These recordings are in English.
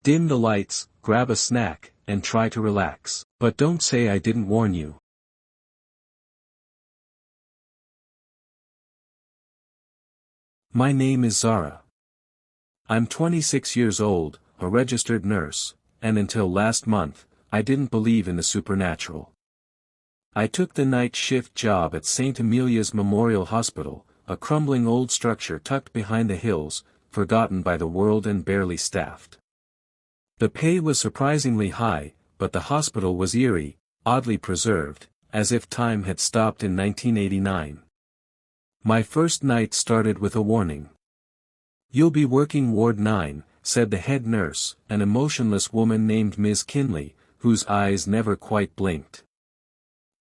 Dim the lights, grab a snack, and try to relax. But don't say I didn't warn you. My name is Zara. I'm 26 years old, a registered nurse, and until last month, I didn't believe in the supernatural. I took the night shift job at St. Amelia's Memorial Hospital, a crumbling old structure tucked behind the hills, forgotten by the world and barely staffed. The pay was surprisingly high, but the hospital was eerie, oddly preserved, as if time had stopped in 1989. My first night started with a warning. "You'll be working Ward 9, said the head nurse, an emotionless woman named Ms. Kinley, whose eyes never quite blinked.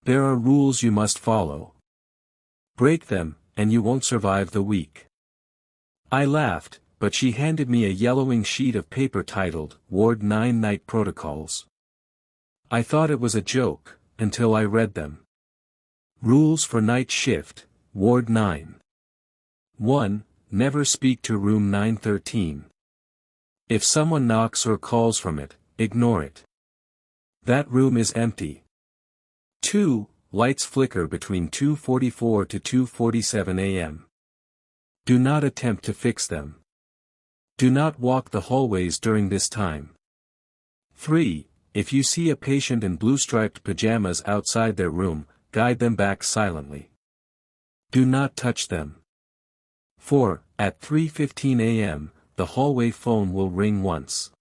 "There are rules you must follow. Break them, and you won't survive the week." I laughed, but she handed me a yellowing sheet of paper titled, Ward 9 Night Protocols. I thought it was a joke, until I read them. Rules for Night Shift, Ward 9. 1. Never speak to room 913. If someone knocks or calls from it, ignore it. That room is empty. 2. Lights flicker between 2:44 to 2:47 a.m. Do not attempt to fix them. Do not walk the hallways during this time. 3. If you see a patient in blue-striped pajamas outside their room, guide them back silently. Do not touch them. 4. At 3:15 a.m., the hallway phone will ring once.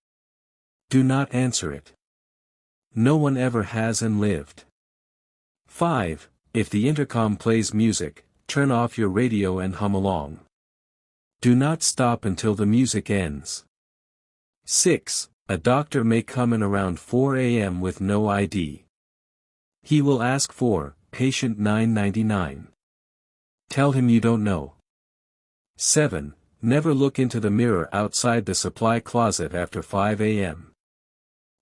Do not answer it. No one ever has and lived. 5. If the intercom plays music, turn off your radio and hum along. Do not stop until the music ends. 6. A doctor may come in around 4 a.m. with no ID. He will ask for patient 999. Tell him you don't know. 7. Never look into the mirror outside the supply closet after 5 a.m.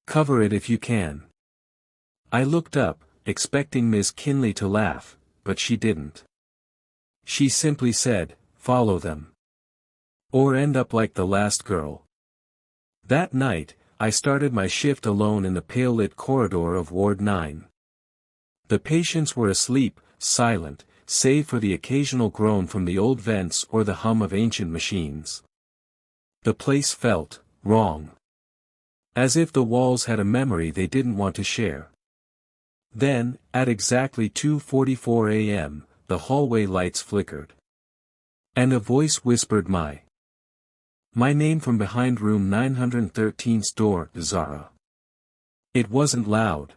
Cover it if you can. I looked up, expecting Ms. Kinley to laugh, but she didn't. She simply said, "Follow them. Or end up like the last girl." That night, I started my shift alone in the pale-lit corridor of Ward 9. The patients were asleep, silent, save for the occasional groan from the old vents or the hum of ancient machines. The place felt wrong. As if the walls had a memory they didn't want to share. Then, at exactly 2:44 a.m., the hallway lights flickered. And a voice whispered my name from behind room 913's door, "Zara." It wasn't loud.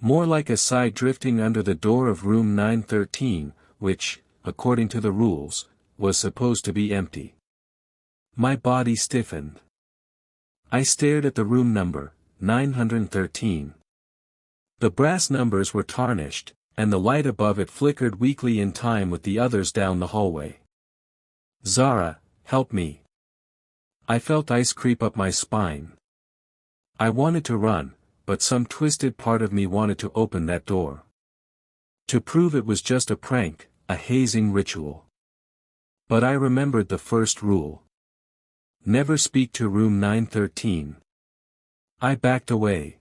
More like a sigh drifting under the door of room 913, which, according to the rules, was supposed to be empty. My body stiffened. I stared at the room number, 913. The brass numbers were tarnished, and the light above it flickered weakly in time with the others down the hallway. "Zara, help me." I felt ice creep up my spine. I wanted to run, but some twisted part of me wanted to open that door. To prove it was just a prank, a hazing ritual. But I remembered the first rule. Never speak to room 913. I backed away.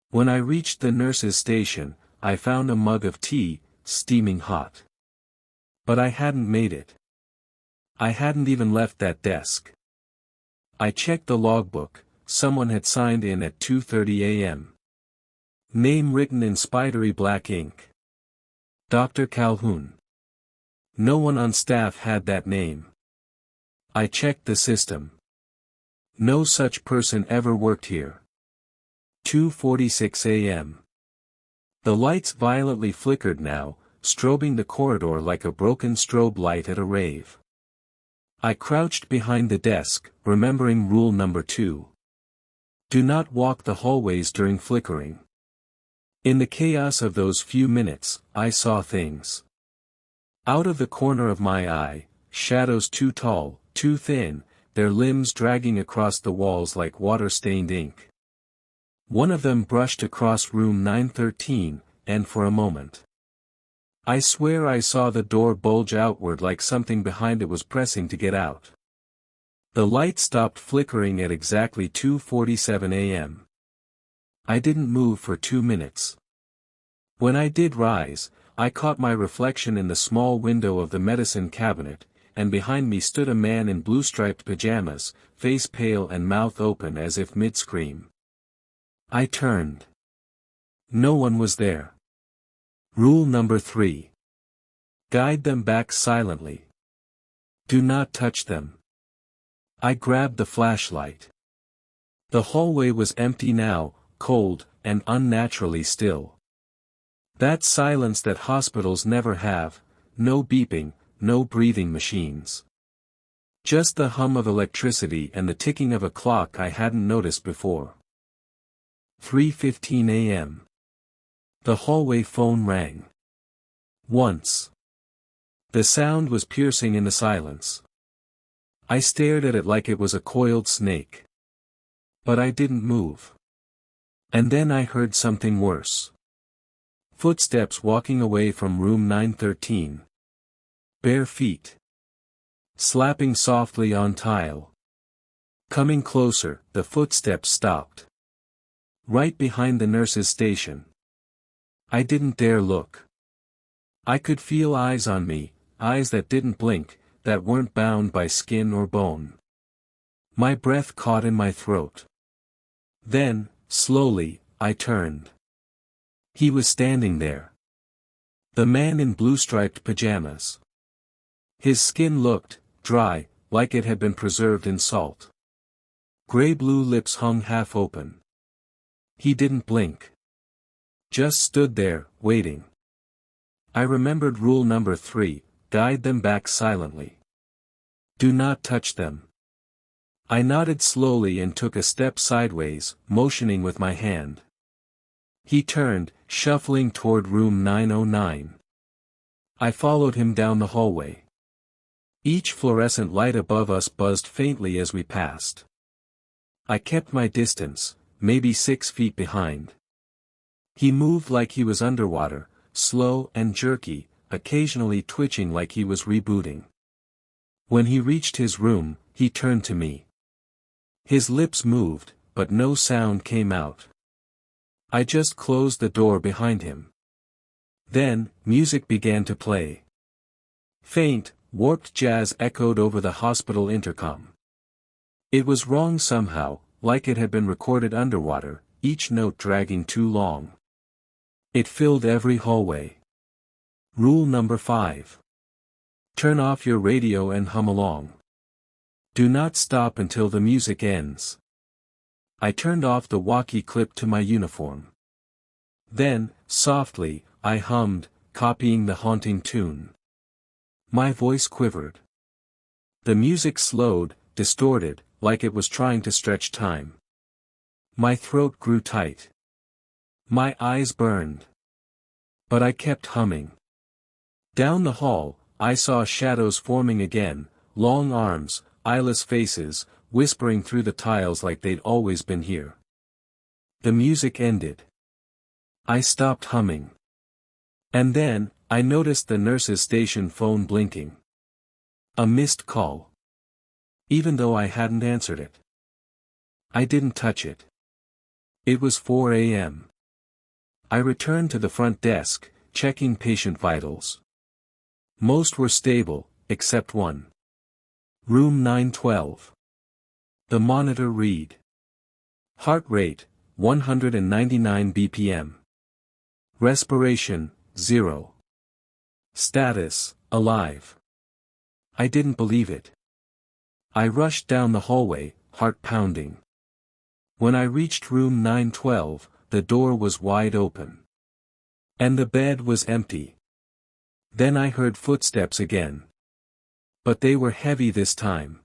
When I reached the nurse's station, I found a mug of tea, steaming hot. But I hadn't made it. I hadn't even left that desk. I checked the logbook. Someone had signed in at 2:30 a.m. Name written in spidery black ink. Dr. Calhoun. No one on staff had that name. I checked the system. No such person ever worked here. 2:46 a.m. The lights violently flickered now, strobing the corridor like a broken strobe light at a rave. I crouched behind the desk, remembering rule number 2. Do not walk the hallways during flickering. In the chaos of those few minutes, I saw things. Out of the corner of my eye, shadows too tall, too thin, their limbs dragging across the walls like water-stained ink. One of them brushed across room 913, and for a moment. I swear I saw the door bulge outward like something behind it was pressing to get out. The light stopped flickering at exactly 2:47 a.m. I didn't move for 2 minutes. When I did rise, I caught my reflection in the small window of the medicine cabinet, and behind me stood a man in blue-striped pajamas, face pale and mouth open as if mid-scream. I turned. No one was there. Rule number 3. Guide them back silently. Do not touch them. I grabbed the flashlight. The hallway was empty now, cold, and unnaturally still. That silence that hospitals never have, no beeping, no breathing machines. Just the hum of electricity and the ticking of a clock I hadn't noticed before. 3:15 a.m. The hallway phone rang. Once. The sound was piercing in the silence. I stared at it like it was a coiled snake. But I didn't move. And then I heard something worse. Footsteps walking away from room 913. Bare feet. Slapping softly on tile. Coming closer, the footsteps stopped. Right behind the nurse's station. I didn't dare look. I could feel eyes on me, eyes that didn't blink, that weren't bound by skin or bone. My breath caught in my throat. Then, slowly, I turned. He was standing there. The man in blue-striped pajamas. His skin looked dry, like it had been preserved in salt. Gray-blue lips hung half open. He didn't blink. Just stood there, waiting. I remembered rule number 3, guide them back silently. Do not touch them. I nodded slowly and took a step sideways, motioning with my hand. He turned, shuffling toward room 909. I followed him down the hallway. Each fluorescent light above us buzzed faintly as we passed. I kept my distance, maybe 6 feet behind. He moved like he was underwater, slow and jerky, occasionally twitching like he was rebooting. When he reached his room, he turned to me. His lips moved, but no sound came out. I just closed the door behind him. Then, music began to play. Faint, warped jazz echoed over the hospital intercom. It was wrong somehow, like it had been recorded underwater, each note dragging too long. It filled every hallway. Rule number 5. Turn off your radio and hum along. Do not stop until the music ends. I turned off the walkie clip to my uniform. Then, softly, I hummed, copying the haunting tune. My voice quivered. The music slowed, distorted, like it was trying to stretch time. My throat grew tight. My eyes burned. But I kept humming. Down the hall, I saw shadows forming again, long arms, eyeless faces, whispering through the tiles like they'd always been here. The music ended. I stopped humming. And then, I noticed the nurse's station phone blinking. A missed call. Even though I hadn't answered it. I didn't touch it. It was 4 a.m. I returned to the front desk, checking patient vitals. Most were stable, except one. Room 912. The monitor read. Heart rate, 199 BPM. Respiration, 0. Status, alive. I didn't believe it. I rushed down the hallway, heart pounding. When I reached room 912, the door was wide open. And the bed was empty. Then I heard footsteps again. But they were heavy this time.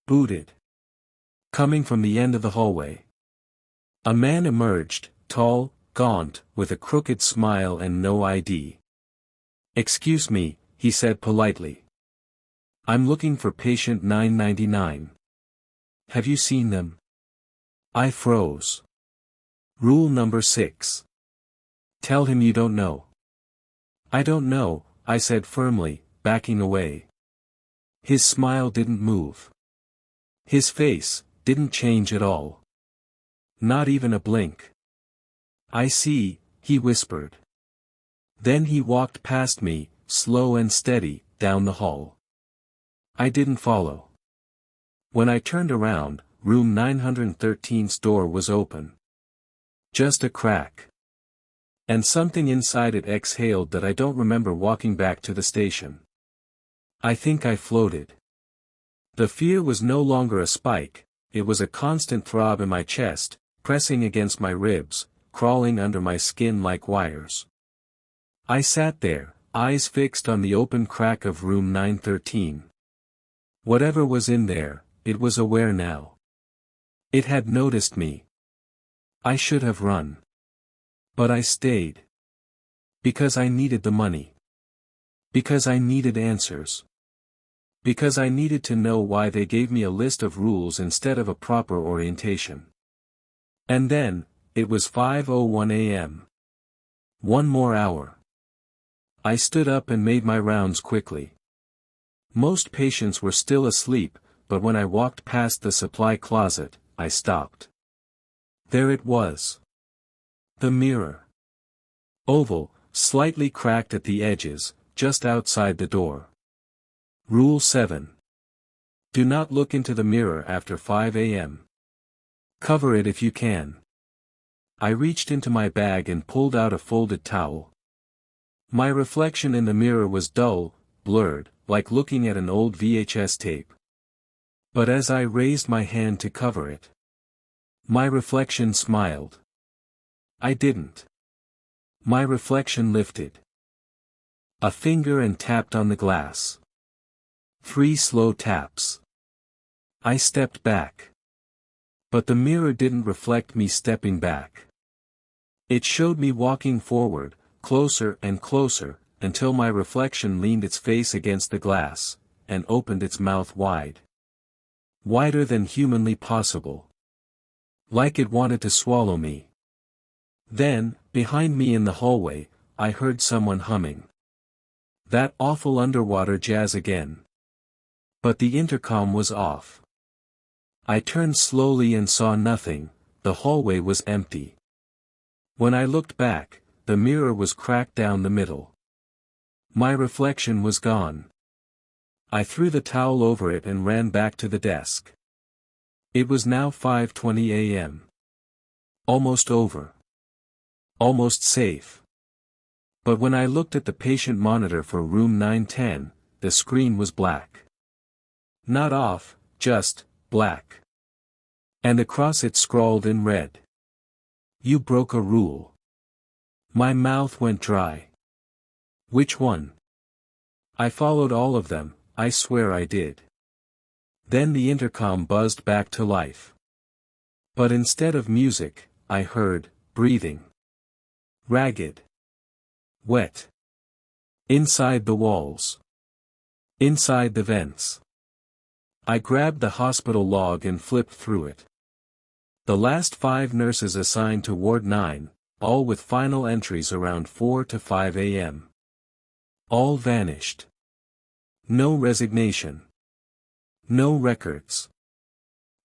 Booted. Coming from the end of the hallway. A man emerged, tall, gaunt, with a crooked smile and no ID. Excuse me, he said politely. I'm looking for patient 999. Have you seen them? I froze. Rule number 6. Tell him you don't know. I don't know, I said firmly, backing away. His smile didn't move. His face didn't change at all. Not even a blink. "I see," he whispered. Then he walked past me, slow and steady, down the hall. I didn't follow. When I turned around, room 913's door was open. Just a crack. And something inside it exhaled that I don't remember walking back to the station. I think I floated. The fear was no longer a spike, it was a constant throb in my chest, pressing against my ribs, crawling under my skin like wires. I sat there, eyes fixed on the open crack of room 913. Whatever was in there, it was aware now. It had noticed me. I should have run. But I stayed. Because I needed the money. Because I needed answers. Because I needed to know why they gave me a list of rules instead of a proper orientation. And then, it was 5:01 a.m. One more hour. I stood up and made my rounds quickly. Most patients were still asleep, but when I walked past the supply closet, I stopped. There it was. The mirror. Oval, slightly cracked at the edges, just outside the door. Rule 7. Do not look into the mirror after 5 a.m. Cover it if you can. I reached into my bag and pulled out a folded towel. My reflection in the mirror was dull, blurred, like looking at an old VHS tape. But as I raised my hand to cover it, my reflection smiled. I didn't. My reflection lifted a finger and tapped on the glass. 3 slow taps. I stepped back. But the mirror didn't reflect me stepping back. It showed me walking forward, closer and closer, until my reflection leaned its face against the glass, and opened its mouth wide. Wider than humanly possible. Like it wanted to swallow me. Then, behind me in the hallway, I heard someone humming. That awful underwater jazz again. But the intercom was off. I turned slowly and saw nothing, the hallway was empty. When I looked back, the mirror was cracked down the middle. My reflection was gone. I threw the towel over it and ran back to the desk. It was now 5:20 a.m. Almost over. Almost safe. But when I looked at the patient monitor for room 910, the screen was black. Not off, just black. And across it scrawled in red. You broke a rule. My mouth went dry. Which one? I followed all of them, I swear I did. Then the intercom buzzed back to life. But instead of music, I heard breathing. Ragged. Wet. Inside the walls. Inside the vents. I grabbed the hospital log and flipped through it. The last 5 nurses assigned to Ward 9, all with final entries around 4 to 5 a.m. All vanished. No resignation. No records.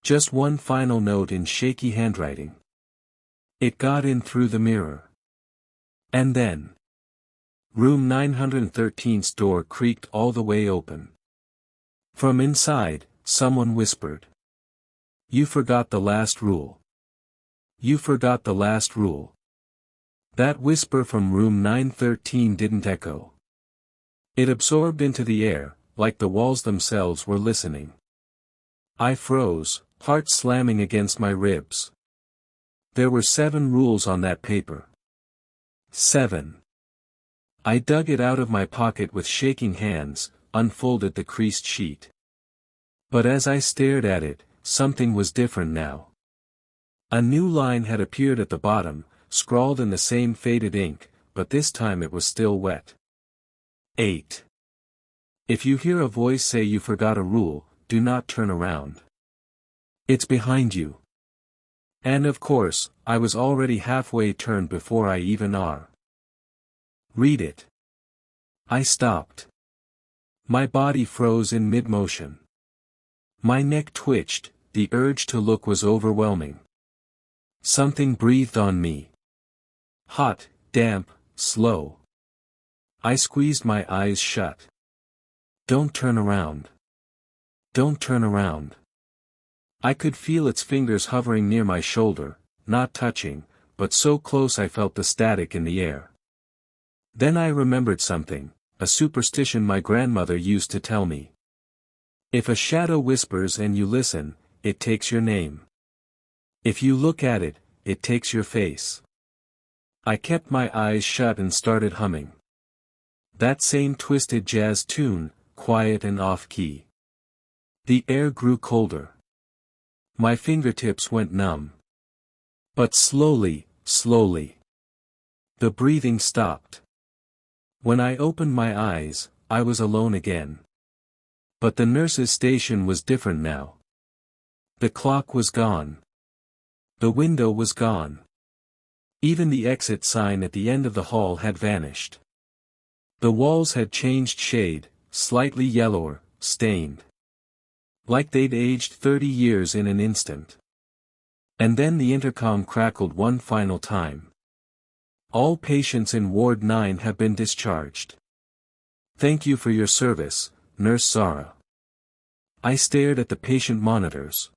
Just one final note in shaky handwriting. It got in through the mirror. And then, room 913's door creaked all the way open. From inside, someone whispered. You forgot the last rule. You forgot the last rule. That whisper from room 913 didn't echo. It absorbed into the air, like the walls themselves were listening. I froze, heart slamming against my ribs. There were 7 rules on that paper. 7. I dug it out of my pocket with shaking hands, unfolded the creased sheet. But as I stared at it, something was different now. A new line had appeared at the bottom, scrawled in the same faded ink, but this time it was still wet. 8. If you hear a voice say you forgot a rule, do not turn around. It's behind you. And of course, I was already halfway turned before I even are. Read it. I stopped. My body froze in mid-motion. My neck twitched, the urge to look was overwhelming. Something breathed on me. Hot, damp, slow. I squeezed my eyes shut. Don't turn around. Don't turn around. I could feel its fingers hovering near my shoulder, not touching, but so close I felt the static in the air. Then I remembered something, a superstition my grandmother used to tell me. If a shadow whispers and you listen, it takes your name. If you look at it, it takes your face. I kept my eyes shut and started humming. That same twisted jazz tune, quiet and off-key. The air grew colder. My fingertips went numb. But slowly, slowly. The breathing stopped. When I opened my eyes, I was alone again. But the nurse's station was different now. The clock was gone. The window was gone. Even the exit sign at the end of the hall had vanished. The walls had changed shade, slightly yellower, stained. Like they'd aged 30 years in an instant. And then the intercom crackled one final time. All patients in Ward 9 have been discharged. Thank you for your service, Nurse Zara. I stared at the patient monitors.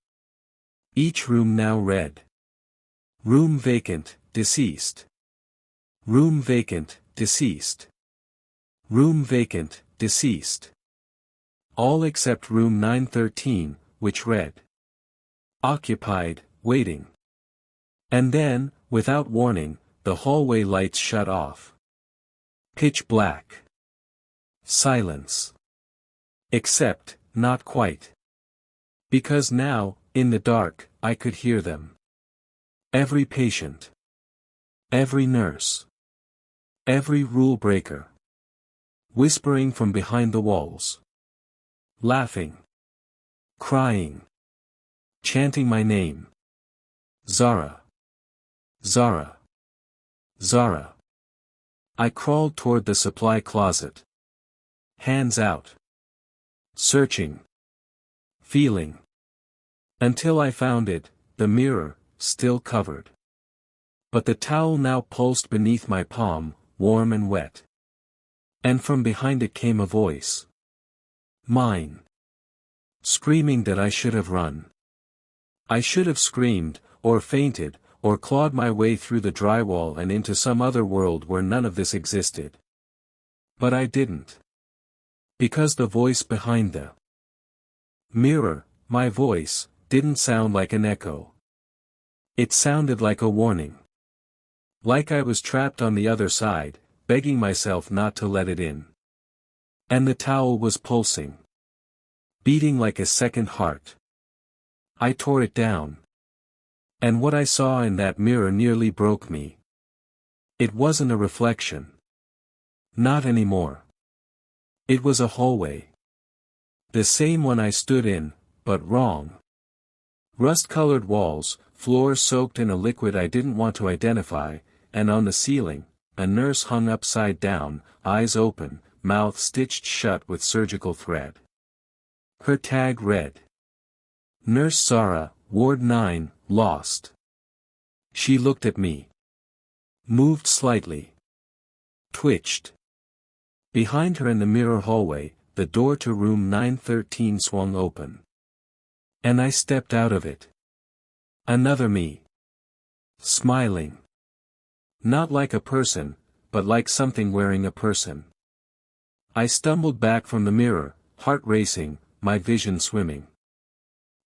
Each room now read. Room vacant, deceased. Room vacant, deceased. Room vacant, deceased. All except room 913, which read. Occupied, waiting. And then, without warning, the hallway lights shut off. Pitch black. Silence. Except, not quite. Because now, in the dark, I could hear them. Every patient. Every nurse. Every rule breaker. Whispering from behind the walls. Laughing. Crying. Chanting my name. Zara. Zara. Zara. I crawled toward the supply closet. Hands out. Searching. Feeling. Until I found it, the mirror, still covered. But the towel now pulsed beneath my palm, warm and wet. And from behind it came a voice. Mine. Screaming that I should have run. I should have screamed, or fainted, or clawed my way through the drywall and into some other world where none of this existed. But I didn't. Because the voice behind the mirror, my voice, didn't sound like an echo. It sounded like a warning. Like I was trapped on the other side, begging myself not to let it in. And the towel was pulsing. Beating like a second heart. I tore it down. And what I saw in that mirror nearly broke me. It wasn't a reflection. Not anymore. It was a hallway. The same one I stood in, but wrong. Rust-colored walls, floors soaked in a liquid I didn't want to identify, and on the ceiling, a nurse hung upside down, eyes open, mouth stitched shut with surgical thread. Her tag read. Nurse Zara, Ward 9, lost. She looked at me. Moved slightly. Twitched. Behind her in the mirror hallway, the door to room 913 swung open. And I stepped out of it. Another me. Smiling. Not like a person, but like something wearing a person. I stumbled back from the mirror, heart racing, my vision swimming.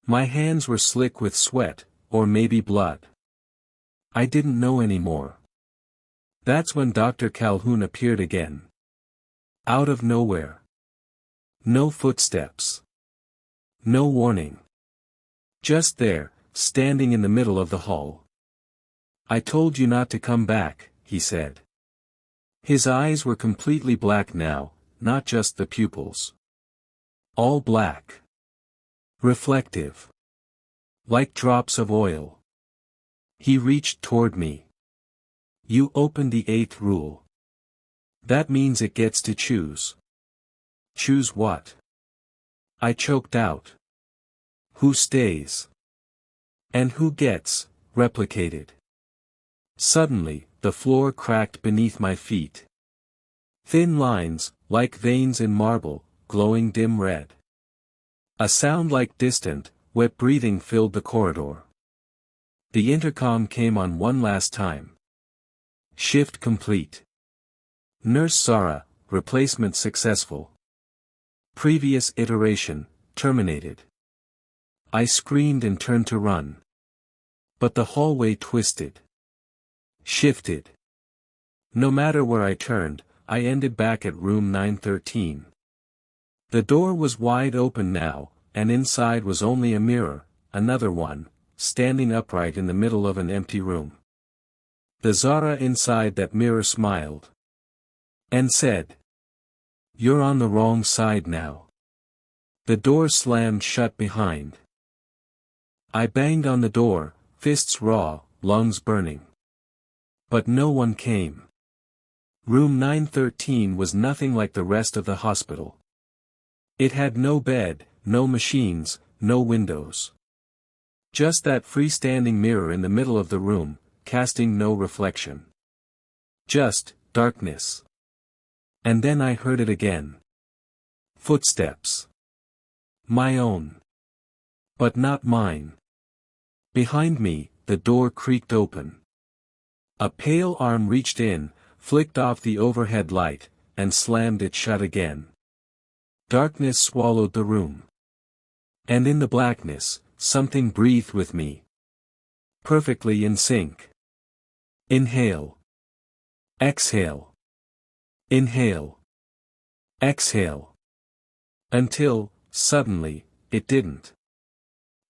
My hands were slick with sweat, or maybe blood. I didn't know anymore. That's when Dr. Calhoun appeared again. Out of nowhere. No footsteps. No warning. Just there, standing in the middle of the hall. I told you not to come back, he said. His eyes were completely black now, not just the pupils. All black. Reflective. Like drops of oil. He reached toward me. You opened the 8th rule. That means it gets to choose. Choose what? I choked out. Who stays? And who gets replicated? Suddenly, the floor cracked beneath my feet. Thin lines, like veins in marble, glowing dim red. A sound like distant, wet breathing filled the corridor. The intercom came on one last time. Shift complete. Nurse Zara, replacement successful. Previous iteration, terminated. I screamed and turned to run. But the hallway twisted. Shifted. No matter where I turned, I ended back at room 913. The door was wide open now, and inside was only a mirror, another one, standing upright in the middle of an empty room. The Zara inside that mirror smiled. And said, "You're on the wrong side now." The door slammed shut behind. I banged on the door, fists raw, lungs burning. But no one came. Room 913 was nothing like the rest of the hospital. It had no bed, no machines, no windows. Just that freestanding mirror in the middle of the room, casting no reflection. Just darkness. And then I heard it again. Footsteps. My own. But not mine. Behind me, the door creaked open. A pale arm reached in, flicked off the overhead light, and slammed it shut again. Darkness swallowed the room. And in the blackness, something breathed with me. Perfectly in sync. Inhale. Exhale. Inhale. Exhale. Until, suddenly, it didn't.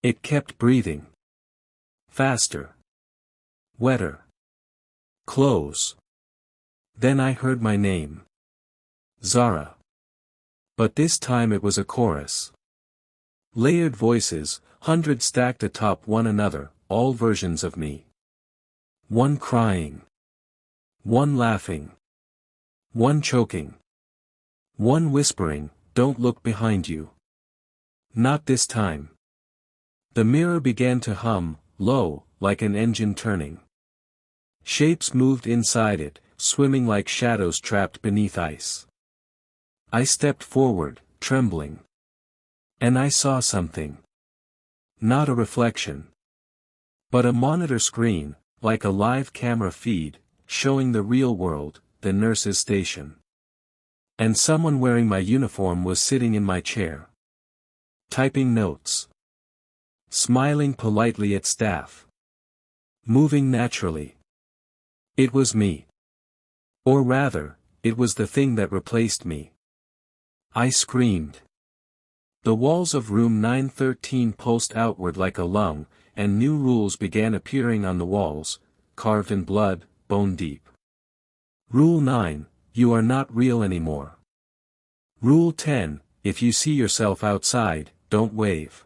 It kept breathing. Faster. Wetter. Close. Then I heard my name. Zara. But this time it was a chorus. Layered voices, hundreds stacked atop one another, all versions of me. One crying. One laughing. One choking. One whispering, "Don't look behind you." Not this time. The mirror began to hum, low, like an engine turning. Shapes moved inside it, swimming like shadows trapped beneath ice. I stepped forward, trembling. And I saw something. Not a reflection. But a monitor screen, like a live camera feed, showing the real world, the nurse's station. And someone wearing my uniform was sitting in my chair. Typing notes. Smiling politely at staff. Moving naturally. It was me. Or rather, it was the thing that replaced me. I screamed. The walls of room 913 pulsed outward like a lung, and new rules began appearing on the walls, carved in blood, bone deep. Rule 9, you are not real anymore. Rule 10, if you see yourself outside, don't wave.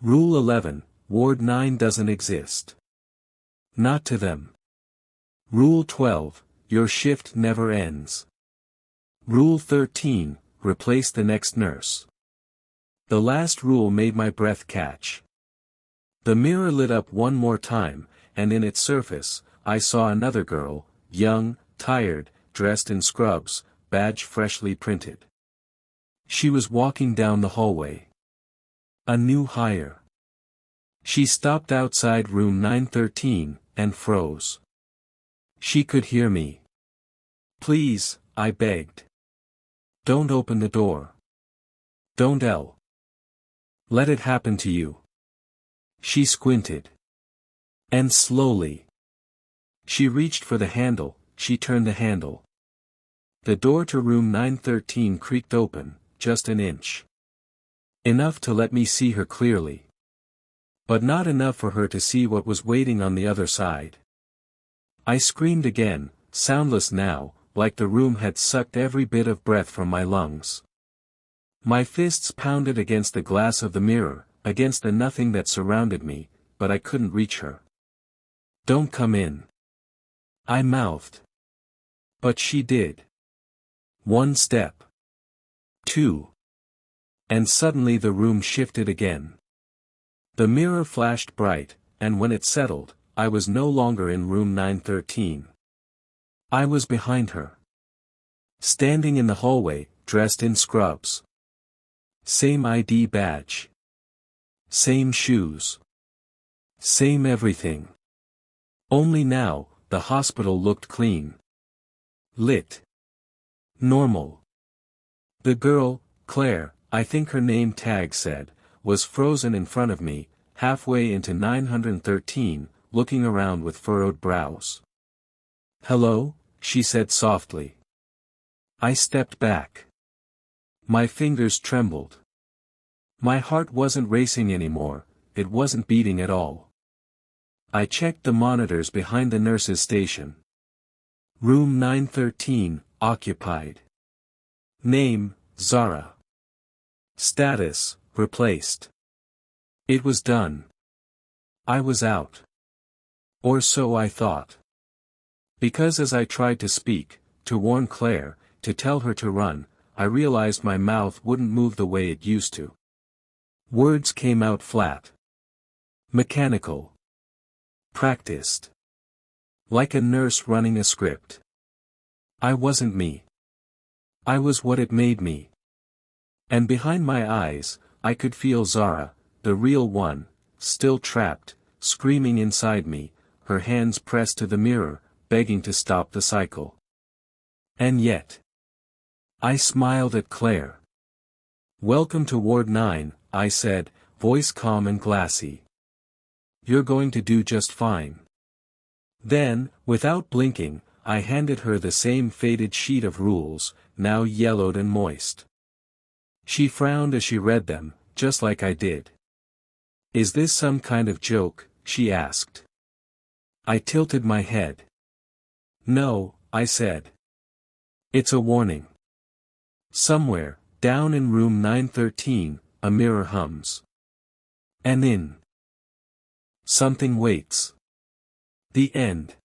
Rule 11, Ward 9 doesn't exist. Not to them. Rule 12, your shift never ends. Rule 13, replace the next nurse. The last rule made my breath catch. The mirror lit up one more time, and in its surface, I saw another girl, young, tired, dressed in scrubs, badge freshly printed. She was walking down the hallway. A new hire. She stopped outside room 913, and froze. She could hear me. "Please," I begged. "Don't open the door. Don't let it happen to you." She squinted. And slowly. She reached for the handle, she turned the handle. The door to room 913 creaked open, just an inch. Enough to let me see her clearly. But not enough for her to see what was waiting on the other side. I screamed again, soundless now, like the room had sucked every bit of breath from my lungs. My fists pounded against the glass of the mirror, against the nothing that surrounded me, but I couldn't reach her. "Don't come in," I mouthed. But she did. One step. Two. And suddenly the room shifted again. The mirror flashed bright, and when it settled, I was no longer in room 913. I was behind her. Standing in the hallway, dressed in scrubs. Same ID badge. Same shoes. Same everything. Only now, the hospital looked clean. Lit. Normal. The girl, Claire, I think her name tag said, was frozen in front of me, halfway into 913, looking around with furrowed brows. "Hello?" she said softly. I stepped back. My fingers trembled. My heart wasn't racing anymore, it wasn't beating at all. I checked the monitors behind the nurse's station. Room 913, occupied. Name, Zara. Status, replaced. It was done. I was out. Or so I thought. Because as I tried to speak, to warn Claire, to tell her to run, I realized my mouth wouldn't move the way it used to. Words came out flat. Mechanical. Practiced. Like a nurse running a script. I wasn't me. I was what it made me. And behind my eyes, I could feel Zara, the real one, still trapped, screaming inside me, her hands pressed to the mirror, begging to stop the cycle. And yet, I smiled at Claire. "Welcome to Ward 9, I said, voice calm and glassy. "You're going to do just fine." Then, without blinking, I handed her the same faded sheet of rules, now yellowed and moist. She frowned as she read them, just like I did. "Is this some kind of joke?" she asked. I tilted my head. "No," I said. "It's a warning. Somewhere, down in room 913, a mirror hums. And in something waits. The end."